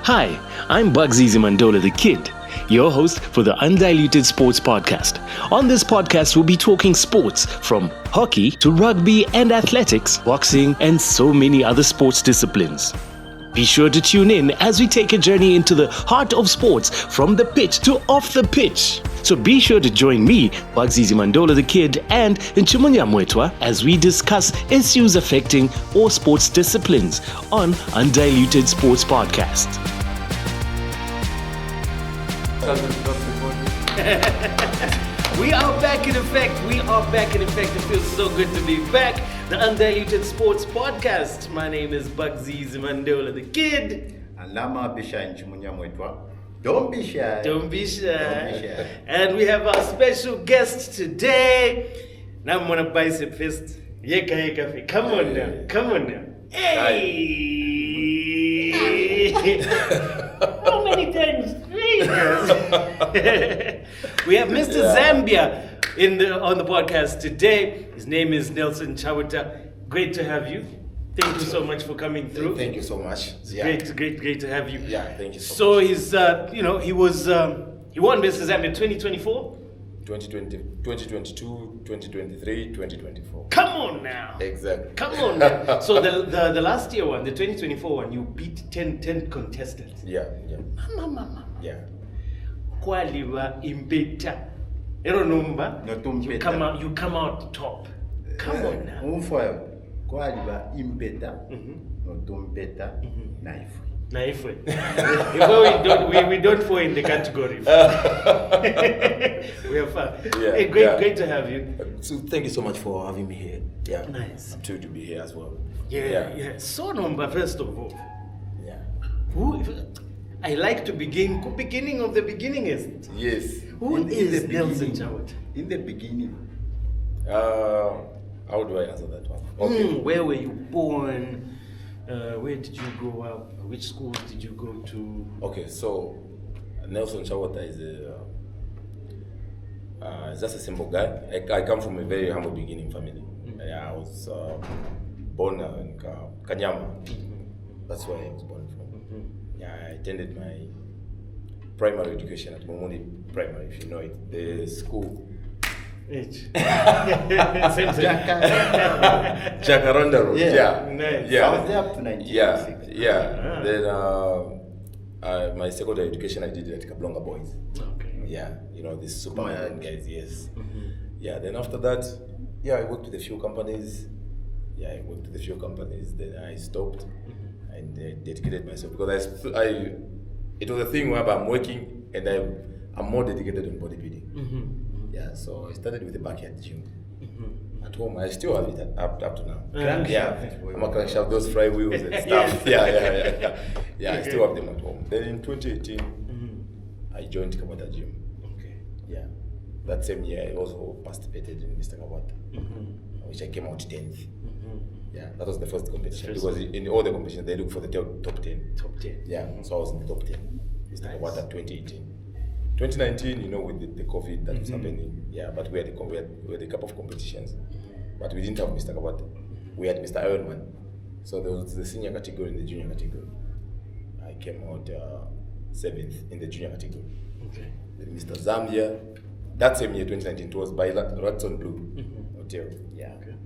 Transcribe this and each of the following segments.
Hi, I'm Bugsy Zimandola the Kid, your host for the Undiluted Sports Podcast. On this podcast, we'll be talking sports from hockey to rugby and athletics, boxing, and so many other sports disciplines. Be sure to tune in as we take a journey into the heart of sports from the pitch to off the pitch. So be sure to join me, Bugsy Zimandola the Kid, and Nchumunya Mwetwa as we discuss issues affecting all sports disciplines on Undiluted Sports Podcast. We are back in effect. It feels so good to be back. The Undiluted Sports Podcast. My name is Bugsy Zimandola the Kid. Alama Bisha Nchumunya Mwetwa. Don't be shy. And we have our special guest today. Now I'm gonna bicep fist. Yeka. Come on now. Hey! How many times? We have Mr Zambia on the podcast today. His name is Nelson Chabota. Great to have you. Thank you so much for coming through. Thank you so much. Yeah. Great to have you. Yeah, thank you so much. So he's, he won Mr Zambia 2024. 2022, 2023, 2024. Come on now. Exactly. Come on now. So the last year one, the 2024 one, you beat 10 contestants. Yeah. Mama. Yeah. Kwaliwa imbeta. Ero number. You come out top. Come on now. Umfoyo. Kwaliwa imbeta. Notumbeta. Naifu. We don't fall in the category. We are fun. Yeah, hey, great to have you. So thank you so much for having me here. Yeah. Nice. I'm thrilled to be here as well. Yeah. So number first of all. Yeah. I like to begin beginning of the beginningest. Yes. Who is Nelson Chabota? In the beginning. How do I answer that one? Okay. Where were you born? Where did you grow up? Which schools did you go to? Okay, so Nelson Chabota is just a simple guy. I come from a very humble beginning family. I was born in Kanyama. That's where I was born from. Yeah, I attended my primary education at Momoni Primary, if you know it. The school. Same. Jacaranda Road. Yeah. Nice. Yeah. I was there up to 1996. Yeah. Then my secondary education I did at Kablonga Boys. Okay. Yeah, these Superman guys. Yes. Yeah. Then after that, I worked with a few companies. Then I stopped and dedicated myself because it was a thing where I'm working and I'm more dedicated on bodybuilding. Yeah, so I started with the backyard gym. At home, I still have it up to now. I'm a crankshaft, those fry wheels and stuff. Yeah. I still have them at home. Then in 2018, I joined Kabata Gym. Okay. Yeah. That same year, I also participated in Mr. Kabata, which I came out 10th. Yeah, that was the first competition because in all the competitions, they look for the top 10. Top 10. Yeah, so I was in the top 10. Mr. Kabata 2018. 2019, with the COVID that was happening, but we had a couple of competitions, but we didn't have Mr. Kabata. We had Mr. Ironman. So there was the senior category and the junior category. I came out 7th in the junior category. Okay. Then Mr. Zambia, that same year, 2019, it was by Ratson Blue Hotel. Yeah. Okay.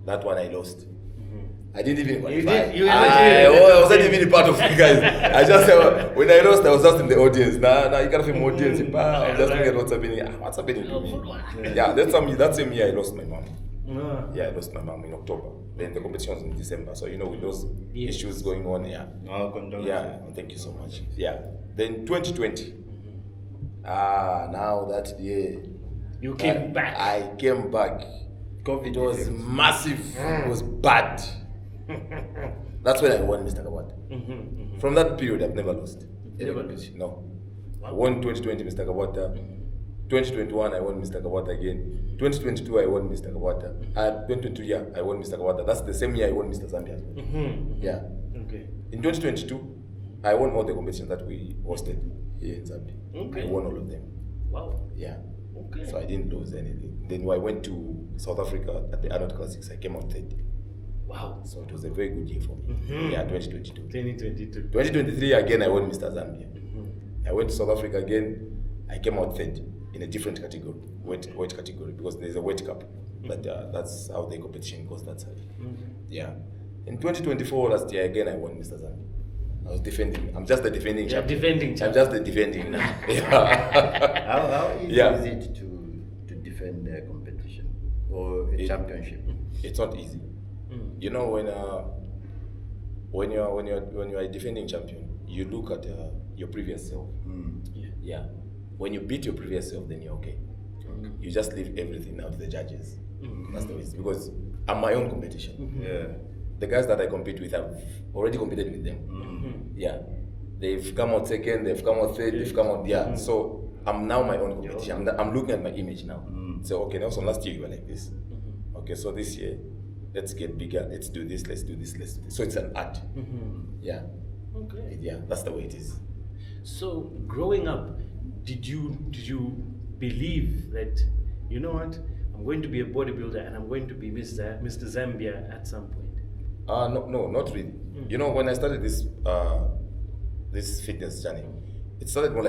That one I lost. I didn't even qualify. I wasn't even part of you guys. I just when I lost, I was just in the audience. Now you can't feel audience. I'm just looking at what's happening. What's happening to me? Yeah, that same year I lost my mom. Yeah, I lost my mom in October. Then the competition was in December. So with those issues going on, thank you so much. Yeah. Then 2020. Now that year. You came back. I came back. COVID was massive. It was bad. That's when I won Mr. Kabata. From that period, I've never lost. No. I won 2020 Mr. Kabata. 2021, I won Mr. Kabata again. 2022, I won Mr. Kabata. 2022, I won Mr. Kabata. That's the same year I won Mr. Zambia. Yeah. Okay. In 2022, I won all the competitions that we hosted here in Zambia. Okay. I won all of them. Wow. Yeah. Okay. So I didn't lose anything. Then I went to South Africa at the Arnold Classics. I came out third. Wow. So it was a very good year for me. Yeah, 2022. 2022. 2023 again, I won Mr Zambia. I went to South Africa again. I came out third in a different category, weight category, because there's a weight cup. But that's how the competition goes. That's how. Yeah. In 2024 last year again, I won Mr Zambia. I was defending. I'm just the defending champion. I'm just the defending now. Yeah. How easy is it to defend a competition or a championship? It's not easy. You know, when you are a defending champion, you look at your previous self. Yeah. When you beat your previous self, then you're okay. You just leave everything out to the judges. That's the way it is. Because I'm my own competition. Yeah. The guys that I compete with, I've already competed with them. Yeah. They've come out second, they've come out third, they've come out, yeah. So I'm now my own competition. I'm looking at my image now. So, okay, Nelson, last year you were like this. Okay, so this year, let's get bigger, let's do this, let's do this. So it's an art. Yeah. Okay. Yeah, that's the way it is. So growing up, did you believe that, you know what, I'm going to be a bodybuilder and I'm going to be Mr. Zambia at some point? No, not really. You know, when I started this fitness journey, it started more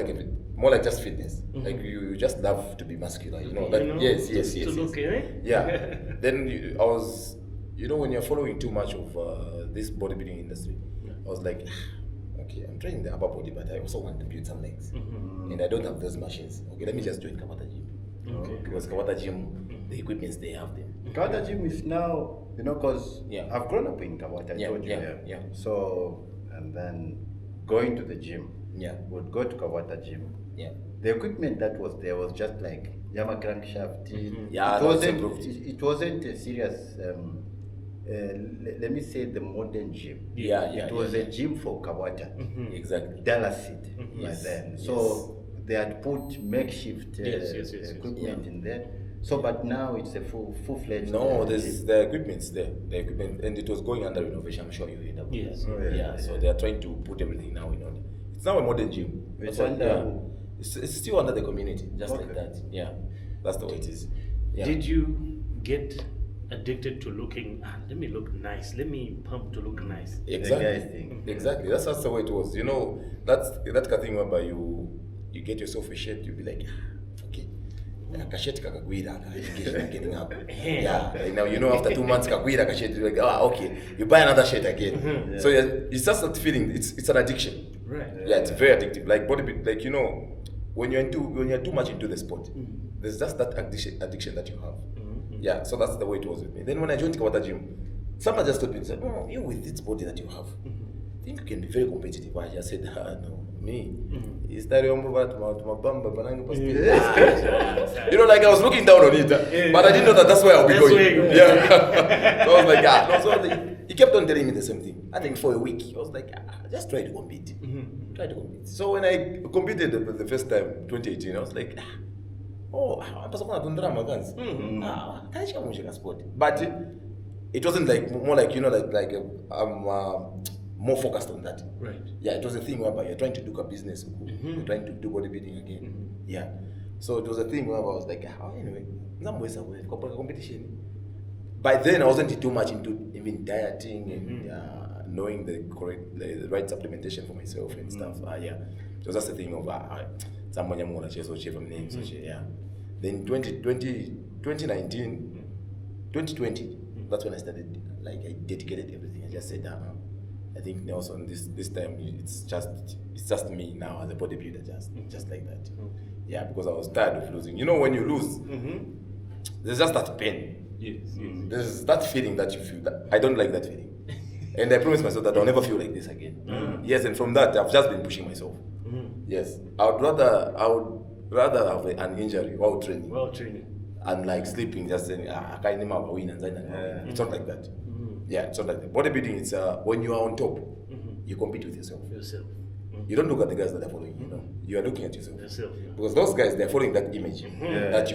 like just fitness. Like you just love to be muscular, you know. Like yes. To look, eh? Yeah. Then I was, you know, when you're following too much of this bodybuilding industry, I was like, okay, I'm training the upper body, but I also want to build some legs, and I don't have those machines. Okay, let me just join Chabota Gym. Okay. Because Chabota Gym, the equipments they have them. Chabota Gym is now, you know, because Yeah. I've grown up in Chabota, I told you. Yeah. So, and then going to the gym, Yeah. would go to Chabota Gym. Yeah. The equipment that was there was just like Yama crankshaft. Yeah, It wasn't a serious, let me say, the modern gym. Yeah. It was a gym for Chabota. Exactly. Dallas City by Yes. then. So they had put makeshift Yes. equipment in there. So, but now it's a full-fledged. No, gym. there's the equipment's there. The equipment, and it was going under renovation. I'm sure you heard about Yes. it. Oh, yeah. Yeah. So they are trying to put everything now in order. It's now a modern gym. It's But, under yeah. who? It's still under the community, just like Okay. that. Yeah. That's the way it is. Yeah. Did you get addicted to looking, let me look nice, let me pump to look nice? Exactly. The guys thing. Exactly. That's the way it was. You know, that's that kind of thing whereby you get yourself a shirt, you'll be like, okay. Kasheti kakagwira, getting up. Yeah. Like now, you know, after 2 months, kagwira kasheti, you're like, okay, you buy another shirt again. Yeah. So it's just that feeling. It's an addiction. Right. Yeah, it's very addictive. Like like you know, when you're too much into the sport, there's just that addiction that you have. Yeah. So that's the way it was with me. Then when I joined Chabota Gym, someone just told me, said, "Oh, you with this body that you have, I think you can be very competitive." I just said, "No, me." You know, like I was looking down on it, but I didn't know that's where I'll be going. Yeah. So I was like, no. So he kept on telling me the same thing. I think for a week, I was like, just try to compete. Try to compete. So when I competed the first time, 2018, I was like, I'm supposed to do drama guns. But it wasn't like more like, you know, like I'm more focused on that. Right. Yeah, it was a thing whereby you're trying to do a business, you're trying to do bodybuilding again. Yeah. So it was a thing where I was like, anyway, competition. By then I wasn't too much into even dieting and knowing the right supplementation for myself and stuff. Yeah. It was just a thing of someone I'm gonna chase or share from names. Yeah. Then 2019, 2020, that's when I started, like I dedicated everything. I just said, I think Nelson, this time it's just me now as a bodybuilder, just like that. Yeah, because I was tired of losing. You know, when you lose, there's just that pain. Yes. There's that feeling that you feel. That I don't like that feeling, and I promise myself that I'll never feel like this again. Yes, and from that I've just been pushing myself. Yes, I would rather have an injury while training. And like sleeping, just saying, I can't even win and it's not like that. Yeah, it's not like that. Bodybuilding, it's when you are on top, you compete with yourself. You don't look at the guys that are following you. You are looking at yourself. Because those guys, they're following that image that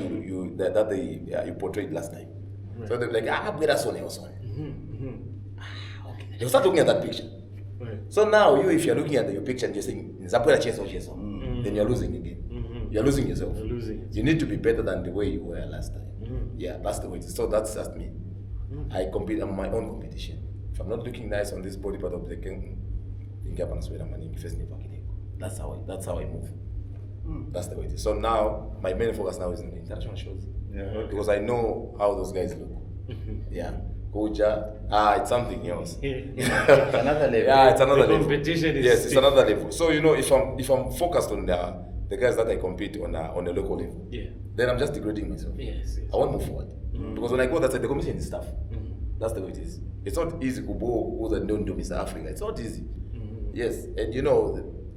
you portrayed last time. Right. So they're like, okay. They'll start looking at that picture. Right. So now if you're looking at your picture and you're saying, then you're losing again. You're losing yourself. You need to be better than the way you were last time. Yeah, that's the way it is. So that's just me. I compete on my own competition. If I'm not looking nice on this body part of the king, that's how I move. That's the way it is. So now my main focus now is in international shows. Yeah, okay. Because I know how those guys look. Yeah. Koja, it's something else. It's another level. Yeah, it's another level. Competition is it's another level. So if I'm focused on the guys that I compete on a local level, then I'm just degrading myself. Yes. I want to move forward. Because when I go that side, the competition is tough. That's the way it is. It's not easy to go and don't do Mr. Africa. It's not easy. Yes, and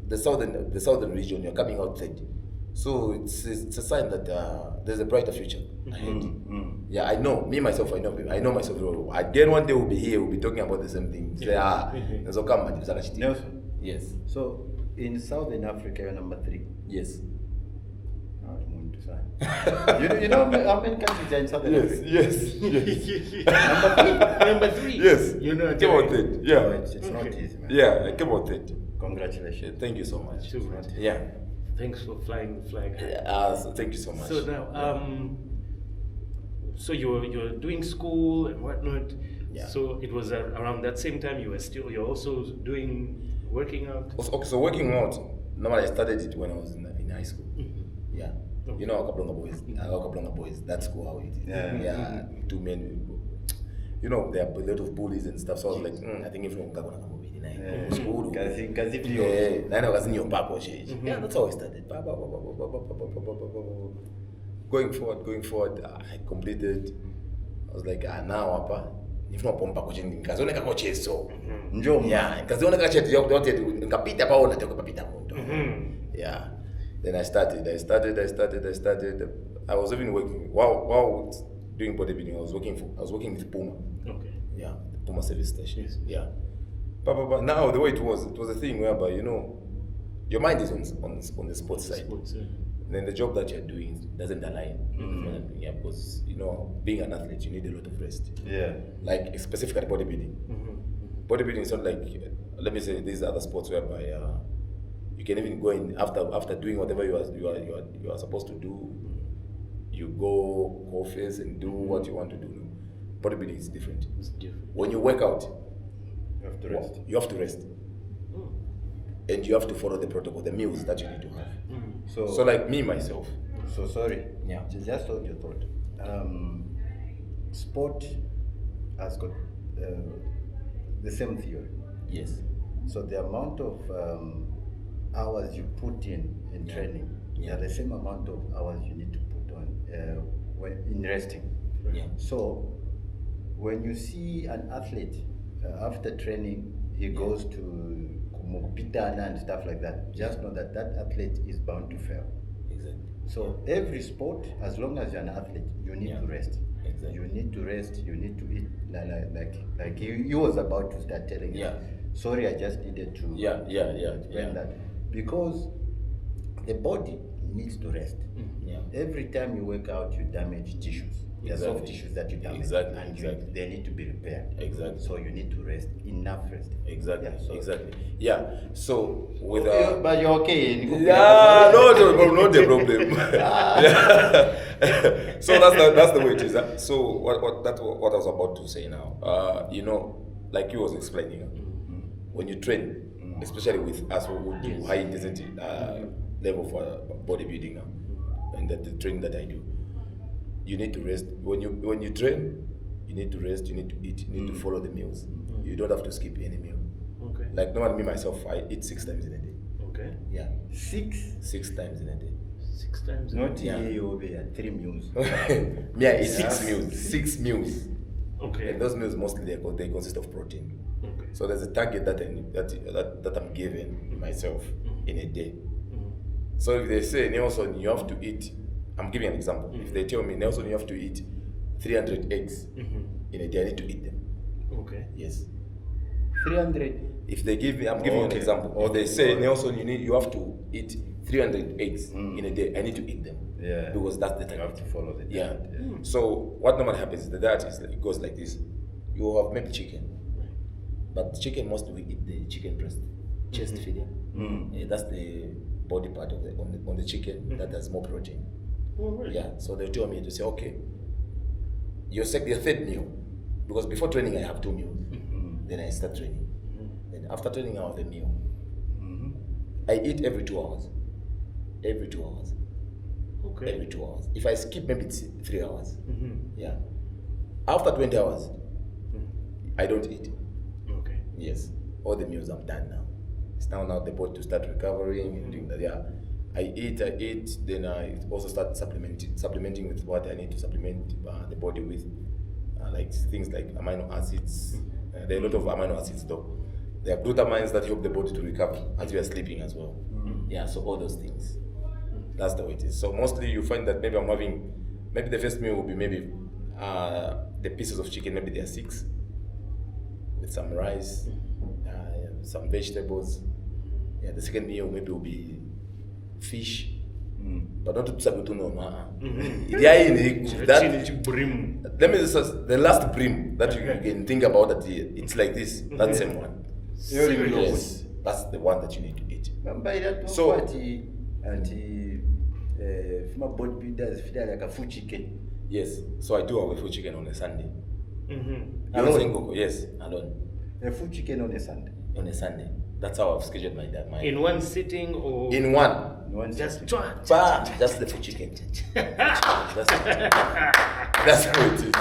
the southern region, you're coming out third. So it's a sign that there's a brighter future ahead. Yeah, I know myself very well. Again, one day we'll be here, we'll be talking about the same thing. Say, there's Nelson. Yes. So in Southern Africa, you're number 3. Yes. You know how many countries are in Southern Africa? Yes. Number 3. Yes. You know, I came out third. Yeah. No, it's not easy, man. Yeah, I came out third. Congratulations. Thank you so much. Too much. Yeah. Thanks for flying the flag. So thank you so much. So now, so you're doing school and whatnot. Yeah. So it was around that same time you're also working out. Okay, so working out. Normally I started it when I was in high school. Yeah. Okay. You know Kablonga boys. That's cool how it is. Yeah. 2 men. You know, there are a lot of bullies and stuff. So I was like, I think if you're going to school. Yeah, that's how I started. Going forward, I completed. I was like, now if not pompa coaching, because only coaches so. Yeah, because only coaches you don't capita pa ona toko papita mundo. Yeah. Then I started. I was even working while doing bodybuilding. I was working with Puma. Okay. Yeah, the Puma service station. Yes. Yeah. But now the way it was a thing whereby your mind is on the sports side. Then the job that you're doing doesn't align. Yeah, because being an athlete, you need a lot of rest. Yeah. Like specifically bodybuilding. Bodybuilding is not like, let me say, these other sports whereby you can even go in after doing whatever you are supposed to do. You go courses and do what you want to do. Bodybuilding is different. It's different. When you work out, You have to rest. you have to rest. And you have to follow the protocol, the meals that you need to have. So like me, myself. So sorry. Yeah. Just hold your thought. Sport has got the same theory. Yes. So the amount of hours you put in training, are the same amount of hours you need to put on in resting. Yeah. So when you see an athlete after training, he goes to Kumukpitana and stuff like that, just know that athlete is bound to fail. Exactly. So every sport, as long as you're an athlete, you need to rest. Exactly. You need to rest. You need to eat. Like he was about to start telling you. Sorry, I just needed to. Explain that because the body needs to rest. Every time you work out, you damage tissues. There's soft tissues that you damage, and they need to be repaired. Exactly. So you need to rest, enough rest. Exactly. Yeah, so Exactly. Yeah. So with but you're okay. yeah, not the problem. So that's the way it is. So what I was about to say now. Like you was explaining, when you train, especially with us who do high intensity level for bodybuilding now, and the training that I do, you need to rest. When you train, you need to rest. You need to eat. You need to follow the meals. You don't have to skip any meal. Okay. Like normally me myself, I eat 6 times in a day. Okay. Yeah. 6 times in a day. 6 times. Not over 3 meals. Me, I eat 6 meals. 6 meals. Okay. And those meals mostly they consist of protein. Okay. So there's a target that I'm giving myself in a day. So if they say, Nelson, you have to eat, I'm giving an example. If they tell me, Nelson, you have to eat 300 eggs in a day, I need to eat them. Okay. Yes. 300. If they give me, I'm giving you an example. Or they say, Nelson, you have to eat 300 eggs in a day, I need to eat them. Yeah. Because that's the You target. have to follow the Yeah. diet. So what normally happens is the diet it goes like this. You have maybe chicken, but the chicken mostly we eat the chicken breast, chest fillet. That's the body part of on the chicken that has more protein. Oh, really? Yeah. So they tell me to say, okay, your third meal, Because before training, I have 2 meals. Then I start training. Then after training, I have a meal. I eat every 2 hours. Every 2 hours. Okay. Every 2 hours. If I skip, maybe it's 3 hours. Yeah. After 20 hours, I don't eat. Okay. Yes. All the meals I'm done now. It's now the body to start recovering and doing that. Yeah. I eat, then I also start supplementing with what I need to supplement the body with. Like things like amino acids. There are a lot of amino acids though. There are glutamines that help the body to recover as you are sleeping as well. Yeah, so all those things. That's the way it is. So mostly you find that maybe I'm having, maybe the first meal will be maybe the pieces of chicken, maybe they are 6, with some rice, some vegetables. Yeah, the second meal maybe will be fish. But not to sabutuno. Let me just the last brim that you can think about that it's like this. That same one. Yes, that's the one that you need to eat. So my bodybuilders feed like a full chicken. Yes, so I do have a full chicken on a Sunday. Alone? Yes, alone. A full chicken on a Sunday. On a Sunday. That's how I've scheduled my in one sitting or in one. Just Just the full chicken. That's how it is.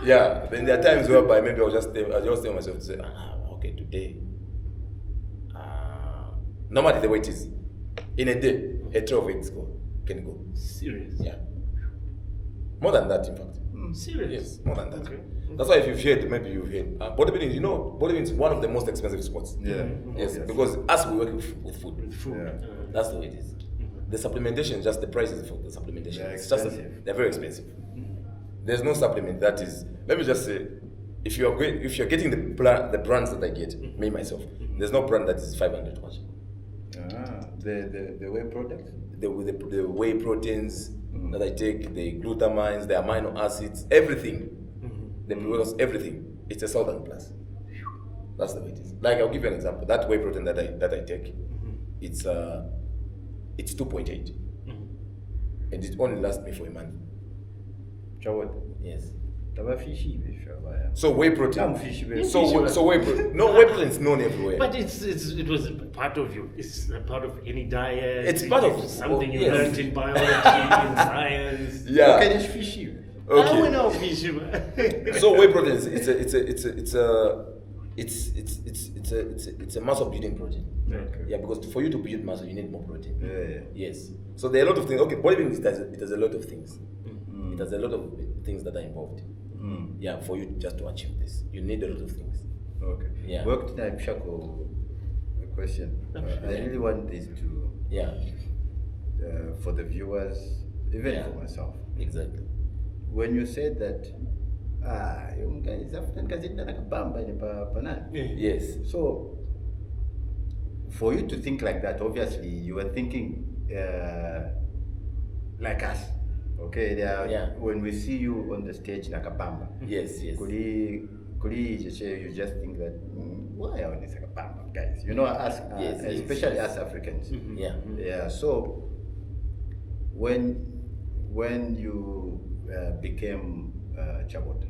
Yeah. Then there are times whereby maybe I'll just tell myself to say, okay, today. Normally the way it is, in a day, a 12 weeks can go. Serious? Yeah. More than that, in fact. Serious? Yes, more than that. Okay. That's why if you've heard, maybe you've heard. Bodybuilding, bodybuilding is one of the most expensive sports. Yeah. Yes, because us we work with food. Yeah. That's the way it is. The supplementation, just the prices for the supplementation. They're It's just expensive. they're very expensive. There's no supplement that is. Let me just say, if you're getting the brands that I get, me myself, there's no brand that is 500 much. The whey products. The whey proteins that I take, the glutamines, the amino acids, everything. The because everything, it's 1,000 plus. That's the way it is. Like I'll give you an example. That whey protein that I take, it's 2.8, and it only lasts me for a month. Chabota. Yes. So whey protein. So whey protein. No, whey protein is known everywhere. But it was part of you. It's a part of any diet. It's part of something you learned in biology, in science. Yeah. Okay, it's fishy. Okay. I know fishy. So whey protein it's a muscle building protein. Okay. Yeah, because for you to build muscle, you need more protein. Yeah. Yes. So there are a lot of things. Okay, bodybuilding it does a lot of things. It has a lot of things that are involved. Yeah, for you just to achieve this, you need a lot of things. Okay. Yeah. Worked in a question. I really want this to for the viewers, even for myself. Exactly. When you said that, Yes. So, for you to think like that, obviously you were thinking like us. Okay, when we see you on the stage like a bamba. Yes. You just think that why are this like a bamba, guys? You know, us, especially us Africans. Yeah. So when you became Chabota,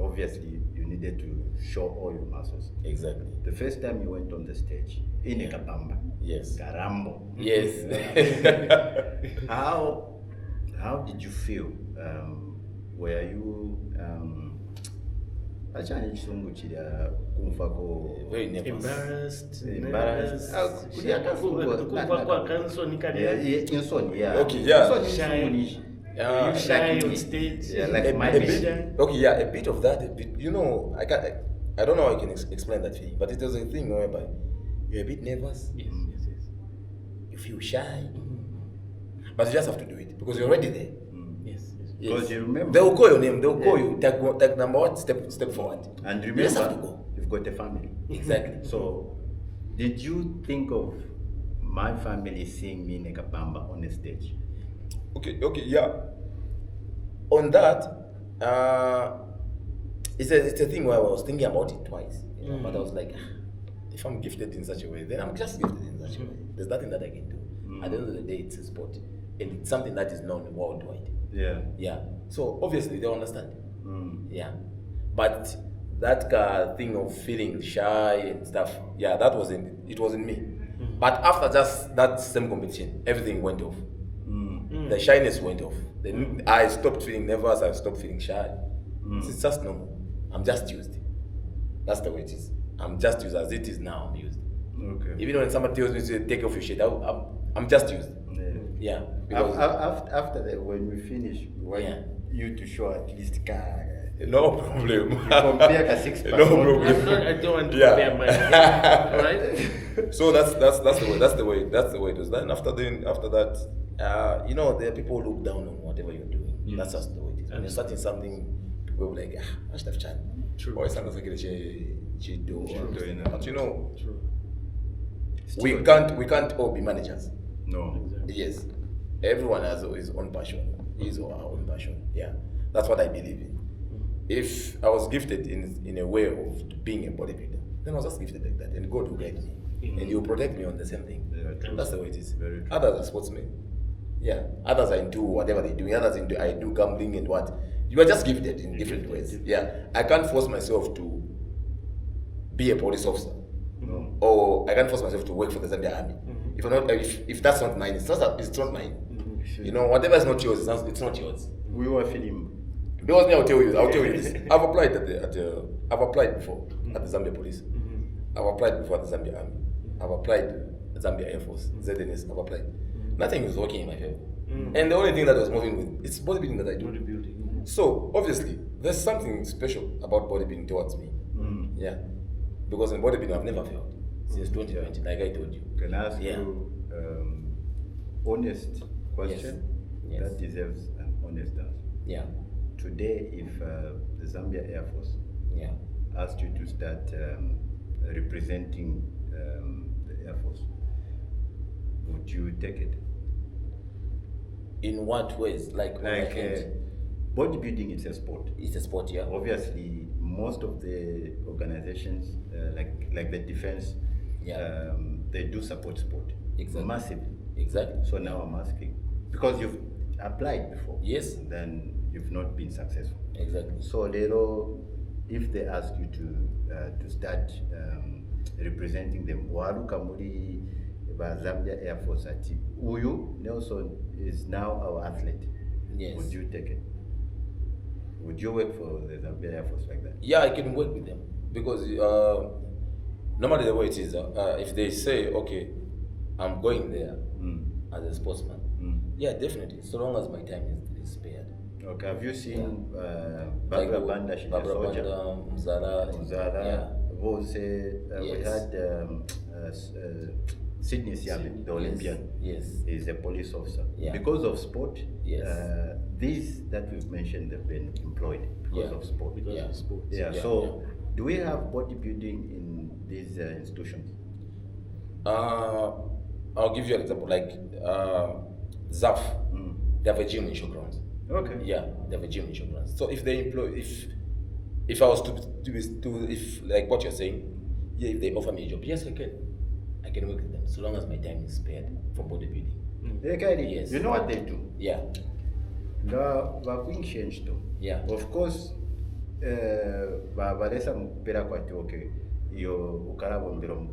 obviously you needed to show all your muscles. Exactly. The first time you went on the stage in a kabamba. Yes. Garambo. Yes. How did you feel? Were you very embarrassed? Okay, yeah. Shy on stage? A bit of that. You know, I don't know how I can explain that feeling, but it was a thing whereby you're a bit nervous. Yes. You feel shy, but you just have to do it because you're already there. Yes. Because you remember, they will call your name. They will call you. Take number one step forward. And You just have to remember, go. you've got a family. Exactly. So, did you think of my family seeing me in a kabamba on the stage? Okay, yeah. On that, it's a thing where I was thinking about it twice, but I was like, if I'm gifted in such a way, then I'm just gifted in such a way. There's nothing that I can do. At the end of the day, it's a sport, and it's something that is known worldwide. Yeah. Yeah. So obviously they'll understand. Yeah. But that thing of feeling shy and stuff, that wasn't me. But after just that same competition, everything went off. The shyness went off. Then I stopped feeling nervous, I stopped feeling shy. It's just normal. I'm just used. That's the way it is. I'm just used as it is now. I'm used. Okay. Even when somebody tells me to take off your shirt, I'm just used. Yeah. Because after that, when we finish, you to show at least car. No problem. You compare a 6 No problem. I don't want to compare mine. Right? So that's the way it is. Then after that, there are people who look down on whatever you're doing. Yes. That's just the way it is. When you're starting something, people will be like, I should have chat. True. Or it's not like but True. we can't all be managers. No. Exactly. Yes. Everyone has his own passion. His or her own passion. Yeah. That's what I believe in. If I was gifted in a way of being a bodybuilder, then I was just gifted like that, and God will guide me, and He will protect me on the same thing. That's the way it is. Others are sportsmen. Yeah. Others are into whatever they do. Others I do gambling and what. You are just gifted in different ways. Yeah. I can't force myself to be a police officer, or I can't force myself to work for the Zambia Army. If that's not mine, it's not mine. Whatever is not yours, it's not yours. We were feeling. Because me, I'll tell you this. I've applied I've applied before at the Zambia Police. I've applied before at the Zambia Army. I've applied at Zambia Air Force, ZNS. I've applied. Nothing was working in my favor. And the only thing that was moving with it's bodybuilding that I do. Bodybuilding. So obviously, there's something special about bodybuilding towards me. Yeah, because in bodybuilding I've never failed since 2020, like I told you. Can I ask you honest question Yes. that deserves an honest answer? Yeah. Today, if the Zambia Air Force asked you to start representing the Air Force, would you take it? In what ways? Like bodybuilding is a sport. It's a sport, yeah. Obviously, most of the organizations, like the defense, they do support sport. Exactly. Massively. Exactly. So now I'm asking, because you've applied before. Yes. Then you've not been successful. Exactly. So if they ask you to start representing them, waluka muri ba Zambia Air Force ati uyu Nelson is now our athlete. Yes. Would you take it? Would you work for the Zambia Air Force like that? Yeah, I can work with them because no matter the way it is, if they say, okay, I'm going there as a sportsman, yeah, definitely, so long as my time is spared. Okay, have you seen Barbara Banda? She's a soldier. Mzala. Vose, we had Sydney Siabe, the Olympian. Yes. Is a police officer. Yeah. Because of sport, yes. These that we've mentioned have been employed because of sport. Because of sports. So, do we have bodybuilding in these institutions? I'll give you an example. Like ZAF, they have a gym in Showgrounds. Okay. Yeah, they have a gym in Showgrounds. So if they employ, if I was to if like what you're saying, if they offer me a job, yes, I can work with them so long as my time is spared for bodybuilding. Yes. You know what they do? Yeah. Yeah. Of course, balesa mpira kwati okay.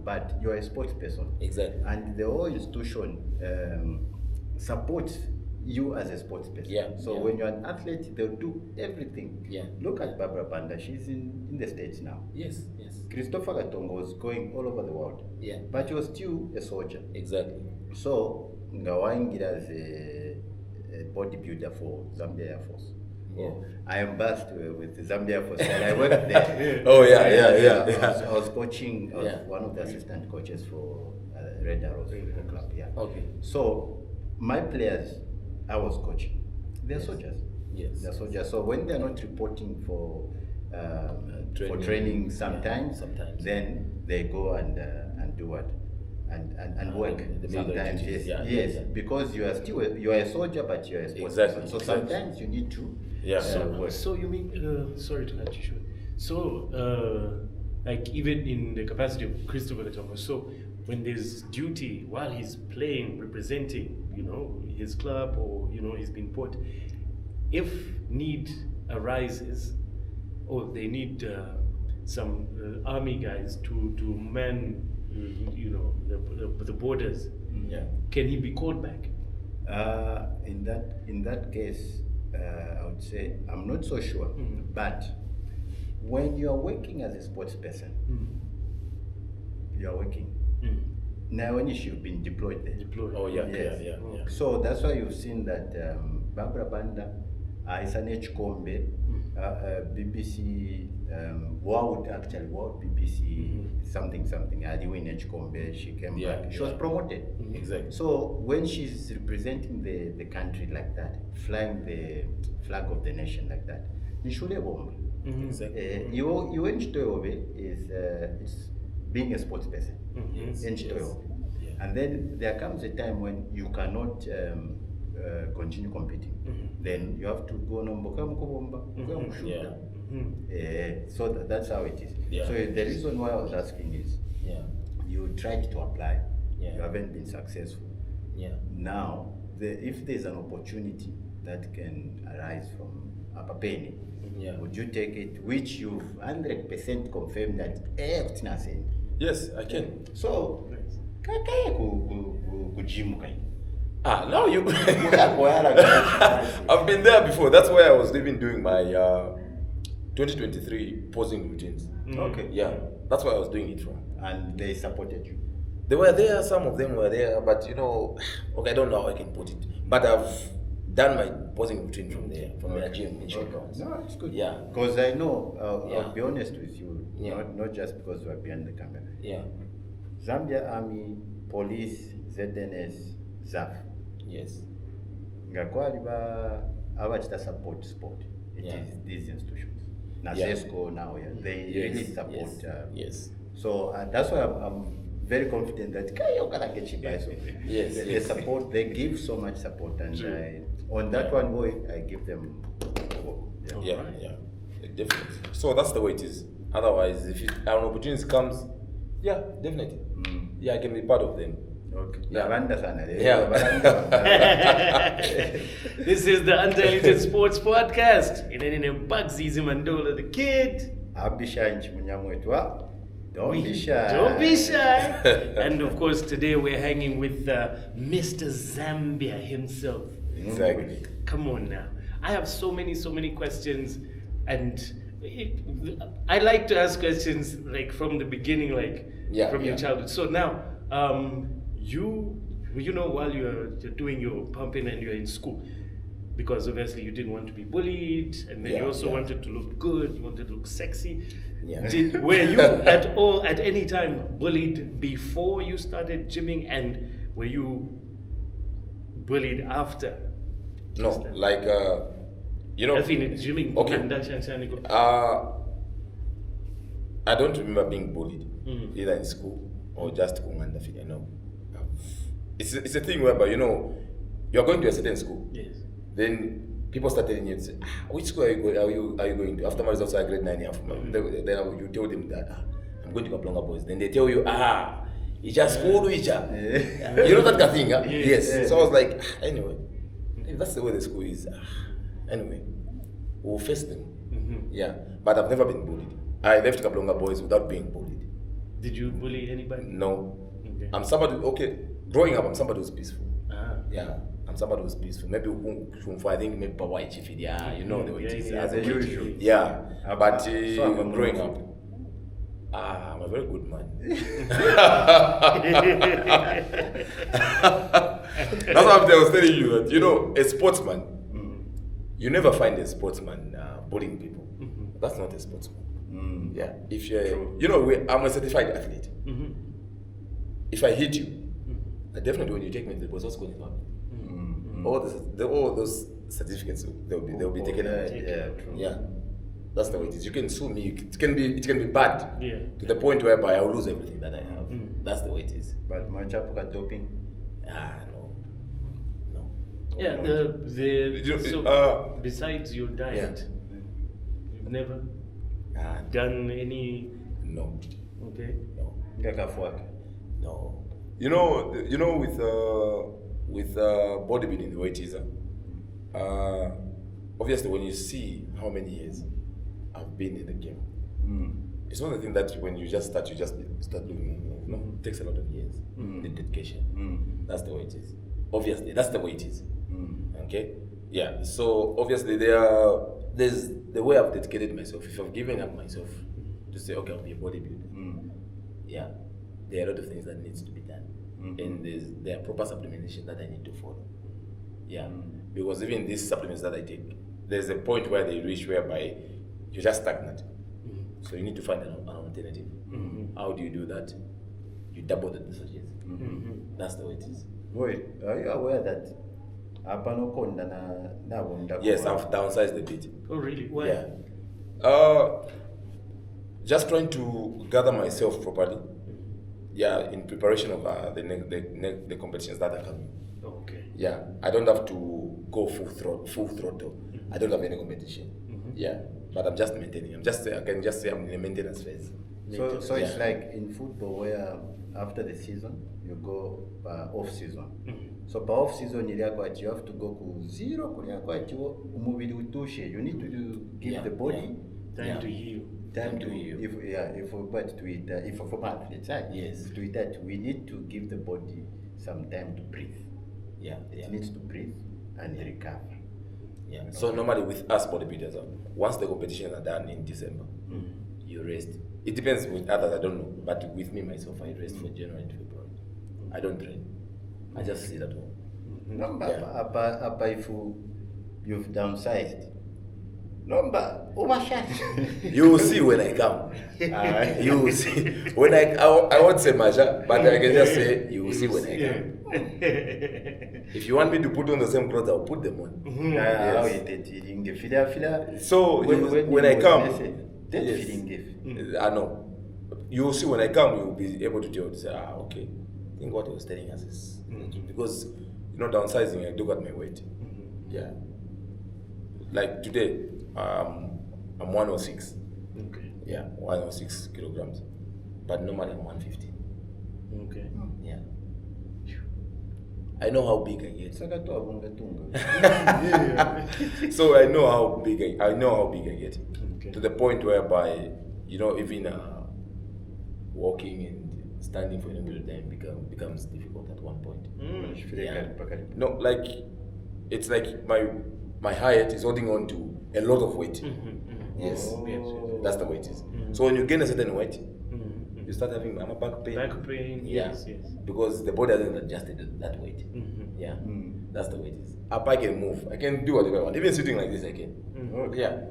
But you're a sports person. Exactly. And the whole institution supports you as a sports person. Yeah. So when you're an athlete, they'll do everything. Yeah. Look at Barbara Banda. She's in the States now. Yes. Christopher Gatongo was going all over the world. Yeah. But he was still a soldier. Exactly. So Ngawaingira as a bodybuilder for Zambia Air Force. Yeah. I am blessed with the Zambia Air Force and I worked there. Oh yeah. I was coaching. I was one of the assistant coaches for Red Arrows Football Club. Yeah. Okay. So my players, I was coaching. They're soldiers. Yes. They're soldiers. So when they're not reporting for training sometimes, then they go and do what? And work sometimes. Yes. Because you are a soldier, but you are a sports person. So sometimes you need to work. So you mean sorry to cut you short. So like even in the capacity of Christopher Gatongo, so when there's duty while he's playing, representing, his club or he's been put, if need arises, they need some army guys to man, the borders. Yeah. Can he be called back? In that case, I would say I'm not so sure. But when you are working as a sports person, you are working. Now, when you've been deployed there. Oh yeah, Yes. yeah. So that's why you've seen that Barbara Banda, Isanet Kombe, BBC, World BBC, something, Adiwin Kombe, she came back. She was promoted. Exactly. So when she's representing the country like that, flying the flag of the nation like that, Nishule Bomba. Exactly. You is it's being a sports person. Yes. And then there comes a time when you cannot continue competing. Then you have to go on so that's how it is. So the reason why I was asking is you tried to apply, you haven't been successful. Now if there's an opportunity that can arise from Upper Penny, would you take it, which you've 100% confirmed that Yes, I can. so Now you. I've been there before. That's why I was even doing my 2023 posing routines. Okay. Yeah, that's why I was doing it from. And they supported you. They were there. Some of them were there, but I don't know how I can put it. But I've done my posing routine from there, from their gym in Chicago. No, it's good. Yeah. Because I know, I'll be honest with you, not just because we're behind the camera. Yeah. Zambia Army, Police, ZNS, ZAF. Yes. Ngakwali abachita support sport. It is these institutions. Nazesco now, they really support. Yes. So that's why I'm very confident that they support. They give so much support, and on that one, I give them. Yeah, definitely. So that's the way it is. Otherwise, if an opportunity comes, definitely. I can be part of them. Okay. This is the Undiluted Sports Podcast. In Bugsy Mandola the Kid. Don't be shy. And of course, today we're hanging with Mr. Zambia himself. Exactly. Come on now. I have so many questions, and I like to ask questions like from the beginning, from your childhood. So now, while you're doing your pumping and you're in school, because obviously you didn't want to be bullied, and then you also wanted to look good, you wanted to look sexy. Were you at any time bullied before you started gymming, and were you bullied after? No, gymming. Okay. I don't remember being bullied either in school or just Kumanda figure. No, it's a thing whereby you're going to a certain school. Yes. Then people start telling you, which school are you going to? After my results are grade 9 then you tell them that I'm going to Kaplonga Boys. Then they tell you, it's just school You know that kind of thing, huh? Yes. So I was like, anyway, if that's the way the school is, anyway, we'll face them. Yeah. But I've never been bullied. I left Kaplonga Boys without being bullied. Did you bully anybody? No. Okay. I'm somebody, growing up, I'm somebody who's peaceful. Yeah. I'm somebody who's peaceful. Maybe I think maybe Pawai Chief, the way it is. As usual. Yeah. But growing up, I'm a very good man. That's what I was telling you that, a sportsman, you never find a sportsman bullying people. That's not a sportsman. Yeah. If you're, I'm a certified athlete. If I hit you, definitely when you take me to the boss, what's going to happen? All those certificates they'll be taken away. True. Yeah, that's the way it is. You can sue me. It can be bad to the point whereby I'll lose everything that I have. That's the way it is. But Machapuka doping? No. Yeah, besides your diet, you've never done any. No. Okay. No. No. With bodybuilding the way it is, obviously when you see how many years, I've been in the game. It's not the thing that when you just start doing. No, it takes a lot of years. The dedication. That's the way it is. Obviously, that's the way it is. Okay? Yeah. So obviously there's the way I've dedicated myself. If I've given up myself to say, okay, I'll be a bodybuilder. Yeah. There are a lot of things that needs to be done. And there are proper supplementation that I need to follow. Yeah. Because even these supplements that I take, there's a point where they reach whereby you're just stagnant. So you need to find an alternative. How do you do that? You double the dosages. That's the way it is. Wait, are you aware that yes, I've downsized a bit. Oh really? Why? Yeah. Just trying to gather myself properly. Yeah, in preparation of the competitions that are coming. Okay. Yeah, I don't have to go full throttle. I don't have any competition. Yeah, but I'm just maintaining. I can just say I'm in a maintenance phase. So it's like in football where after the season you go off season. So by off season you have to go to zero. You need to give the body time to heal. Time to heal. If for athletes, yes, to that we need to give the body some time to breathe. It needs to breathe and recover. Yeah. So normally with us bodybuilders, once the competitions are done in December, you rest. It depends with others, I don't know. But with me myself, I rest for January and February. I don't train. I just sit at home. If you've downsized. You will see when I come. You will see. When I won't say Maja, but I can just say you will see when I come. If you want me to put on the same clothes, I'll put them on. Yes. So when I come, yes. I know. You will see when I come, you will be able to tell, say, okay. I think what he was telling us is because downsizing, I look at my weight. Yeah. Like today, I'm 106. Okay. Yeah, 106 kilograms. But normally I'm 150. Okay. Yeah. I know how big I get. So I know how big I get. Okay. To the point whereby, even walking and standing for a period of time becomes difficult at one point. Yeah. No, like it's like my height is holding on to a lot of weight. Yes. Yes. That's the way it is. So when you gain a certain weight, you start having back pain. Back pain, yes. Because the body hasn't adjusted that weight. Yeah. That's the way it is. Up I can move. I can do whatever I want. Even sitting like this I can. Okay. Yeah.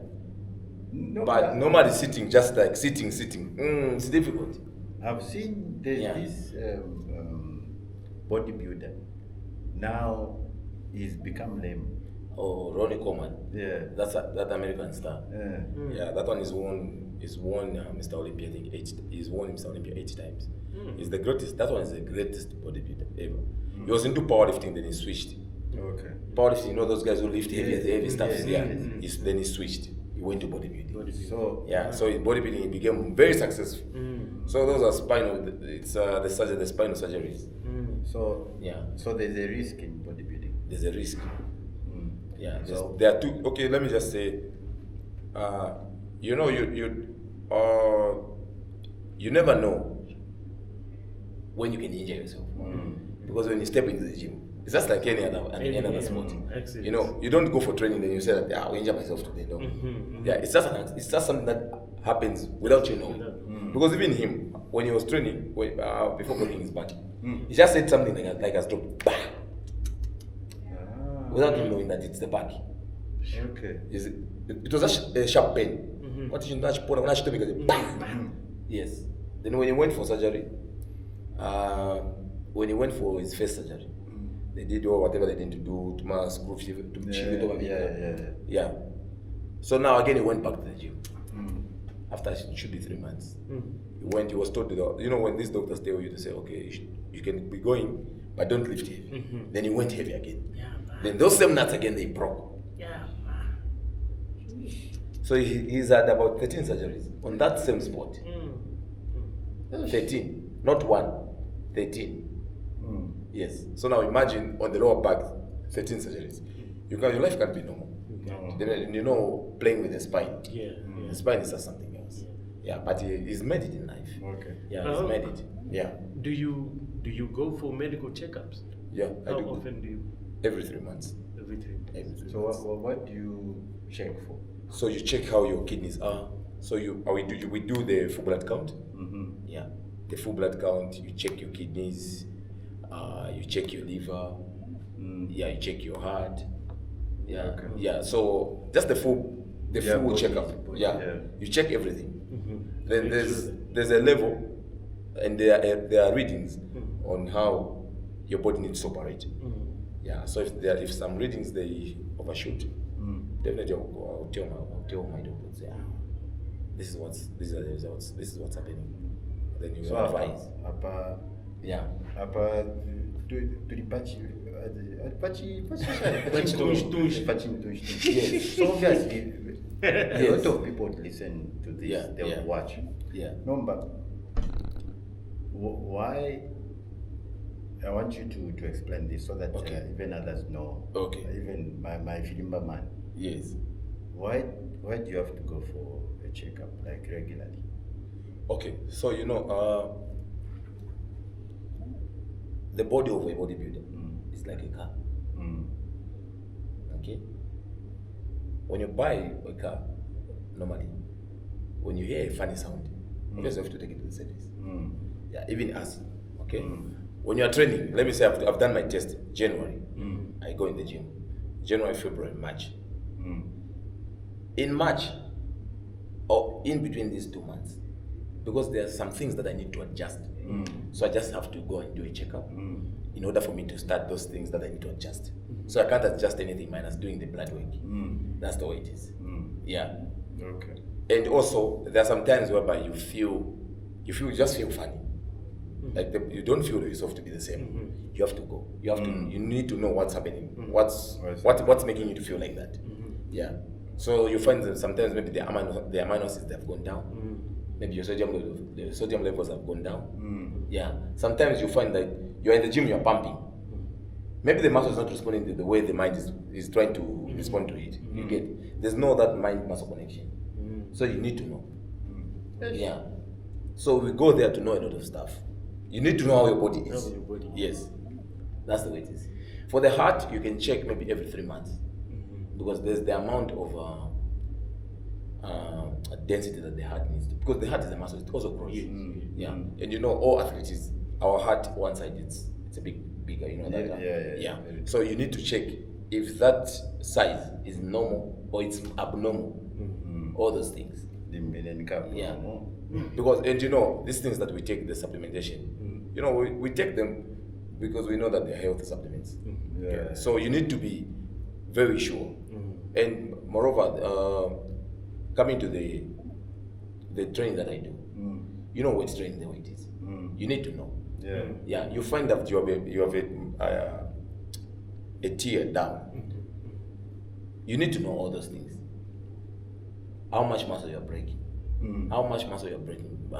But normally sitting, just like sitting, it's difficult. I've seen this bodybuilder. Now he's become lame. Oh, Ronnie Coleman. Yeah. That's that American star. Yeah. That one is won Mr. Olympia, I think he's won Mr. Olympia 8 times. He's the greatest. That one is the greatest bodybuilder ever. He was into powerlifting, then he switched. Okay. Powerlifting, those guys who lift heavy stuff. Then he switched. He went to bodybuilding. So in bodybuilding he became very successful. So those are spinal. It's the spinal surgeries. So there's a risk in bodybuilding. There's a risk. Yeah. There are two. Okay, let me just say. You never know when you can injure yourself. Because when you step into the gym, it's just like any other sport. You don't go for training and you say that I will injure myself today. No. Yeah, it's just something that happens without you knowing. Because even him, when he was training, before breaking his back, he just said something like a stroke, bang, without him knowing that it's the back. Okay. It was a sharp pain. What did you touch? Bang. Yes. Then when he went for surgery, when he went for his first surgery, they did whatever they need to do to screw it over. Yeah. So now again he went back to the gym. After it should be 3 months. He was told, when these doctors tell you to say, okay, you can be going, but don't lift heavy. Then he went heavy again. Then those same nuts again they broke. So he's had about 13 surgeries on that same spot. 13, not 1, 13. Yes. So now imagine on the lower back, 13 surgeries. Your life can't be normal. You know, playing with the spine. Yeah. The spine is just something else. Yeah, but he's made it in life. Okay. Yeah, he's made it. Yeah. Do you go for medical checkups? Yeah, I How do. often do you? Every 3 months. Every 3 months. So what do you check for? So you check how your kidneys are. So we do the full blood count. Yeah, the full blood count. You check your kidneys. You check your liver. Yeah, you check your heart. Yeah, Okay. yeah. So just the full checkup. Yeah, you check everything. Then there's a level, and there are readings on how your body needs to operate. Yeah. So if some readings they overshoot, definitely I'll tell my doctor, say, these are the results. This is what's happening. Then you advise. Yeah. Yes. So obviously, a lot of people listen to this, they'll watch. Yeah. No, but why? I want you to explain this so that even others know. Okay. Even my Filimba man. Yes. Why do you have to go for a checkup like regularly? Okay, so the body of a bodybuilder is like a car. Okay? When you buy a car, normally, when you hear a funny sound, you just have to take it to the service. Yeah, even us. Okay? When you are training, let me say I've done my test January. I go in the gym. January, February, March. In March, or in between these 2 months, because there are some things that I need to adjust. So I just have to go and do a checkup in order for me to start those things that I need to adjust. So I can't adjust anything minus doing the blood work. That's the way it is. Yeah. Okay. And also, there are some times whereby you just feel funny. Like you don't feel yourself to be the same. You have to go. You have to. You need to know what's happening. What's making you to feel like that. Yeah. So you find that sometimes maybe the amino acids they have gone down. Maybe your sodium levels have gone down. Yeah. Sometimes you find that you're in the gym, you're pumping. Maybe the muscle is not responding to the way the mind is trying to respond to it. You get. There's no that mind-muscle connection. So you need to know. Yeah. So we go there to know a lot of stuff. You need to know how your body is. Yes. That's the way it is. For the heart, you can check maybe every 3 months. Because there's the amount of density that the heart needs to. Because the heart is a muscle, it also grows. Yeah. And all athletes, our heart, one side, it's a bit bigger, that. Yeah. So you need to check if that size is normal or it's abnormal. All those things. Yeah. Because, and these things that we take, the supplementation, we take them because we know that they're health supplements. Yeah. So you need to be very sure. And moreover, coming to the training that I do, weight training, the way it is. You need to know. Yeah. Yeah. You find that you have a tier down. You need to know all those things. How much muscle you're breaking. How much muscle you're breaking.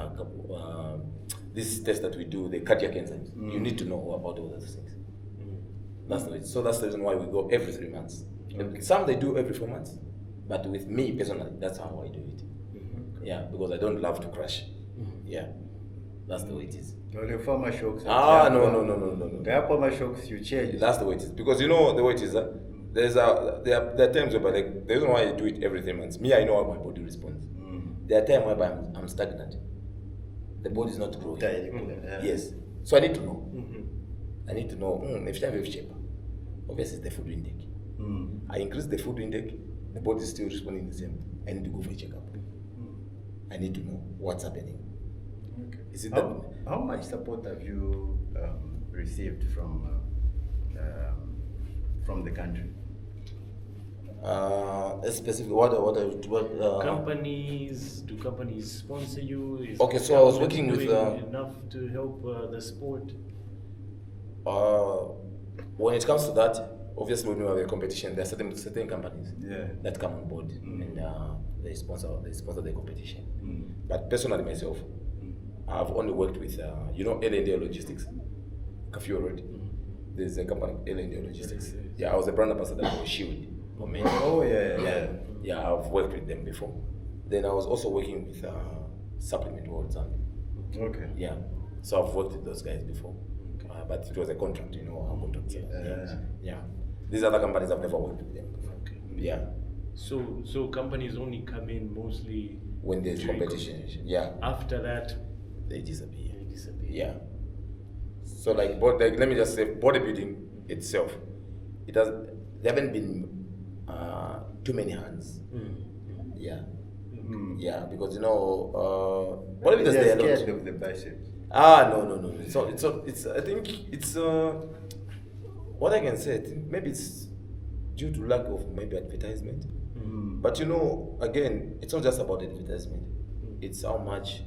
This test that we do, the cardiac enzymes. You need to know about all those things. That's the way. So that's the reason why we go every 3 months. Okay. Some they do every 4 months, but with me personally, that's how I do it. Yeah, because I don't love to crash. Yeah, that's the way it is. The former shocks. No. The former shocks you change. That's the way it is. Because the way it is. There are times where the reason why I do it every 3 months. Me, I know how my body responds. There are times whereby I'm stagnant. The body is not growing. Yes. So I need to know. I need to know if I have shape. Obviously, it's the food intake. I increase the food intake, the body is still responding the same. I need to go for a checkup. I need to know what's happening. Okay. Is it how much support have you received from the country? Specific companies? Do companies sponsor you? Okay, so I was working with enough to help the sport. When it comes to that, obviously when we have a competition, there are certain companies that come on board and they sponsor the competition. But personally myself, I've only worked with L&D Logistics, Kafio Road. There's a company L&D Logistics. Yeah, I was a brand ambassador for Shield. or men. Oh, yeah. Yeah, I've worked with them before. Then I was also working with Supplement World Zambia. Okay. Yeah. So I've worked with those guys before. But it was a contract, our contract. Yeah. These other companies I've never worked with them before. Okay. Yeah. So companies only come in mostly When there's during competition. Yeah. After that, They disappear. yeah. So let me just say, bodybuilding itself, there haven't been too many hands. Yeah. Yeah, because bodybuilders They're they are scared not. of the biceps. No. It's I think it's what I can say. I think maybe it's due to lack of maybe advertisement. But again, it's not just about advertisement. It's how much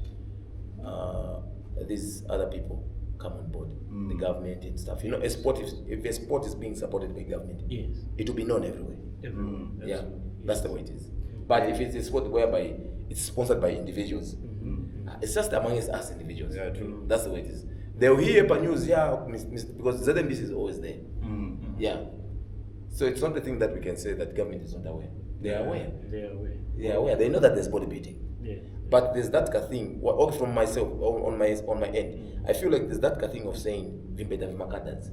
these other people come on board, the government and stuff. If a sport is being supported by government, Yes. it will be known everywhere. Everyone. That's the way it is. But if it's a sport whereby it's sponsored by individuals, it's just amongst us individuals. Yeah, true. That's the way it is. They'll hear per news, because ZMBC is always there. Yeah. So it's not the thing that we can say that government is not aware. They are aware. They are aware. They know that there's bodybuilding. Yeah. But there's that thing. From myself, on my end, I feel like there's that thing of saying Vimpeta Vimakadas.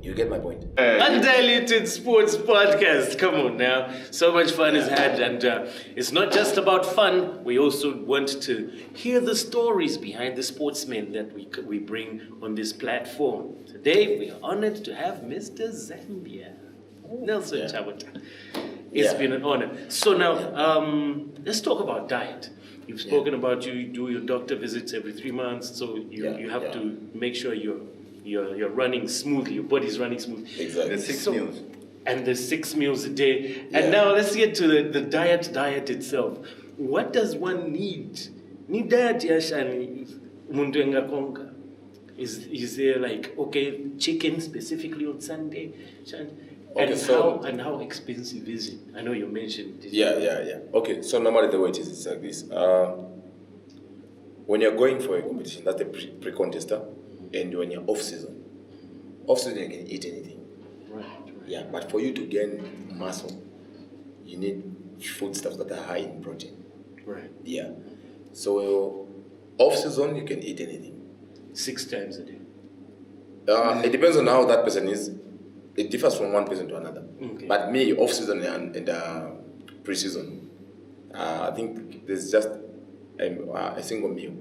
You get my point. Undiluted Sports Podcast. Come on now. So much fun is had, and it's not just about fun. We also want to hear the stories behind the sportsmen that we bring on this platform. Today, we are honored to have Mr. Zambia Nelson Chabota. It's been an honor. So now, let's talk about diet. You've spoken about you do your doctor visits every 3 months, so you have to make sure you're running smoothly, your body's running smooth. Exactly. The 6 meals. And the 6 meals a day. And now let's get to the diet itself. What does one need? Need diet yashani muntu engakonga. Is there chicken specifically on Sunday? And how expensive is it? I know you mentioned this. Yeah. Okay, so normally the way it is like this. When you're going for a competition, that's a pre-contester, and when you're off-season you can eat anything. Right. Yeah, but for you to gain muscle, you need foodstuffs that are high in protein. Right. Yeah. So off-season, you can eat anything. 6 times a day. It depends on how that person is. It differs from one person to another. Okay. But me, off-season and pre-season, I think there's just a single meal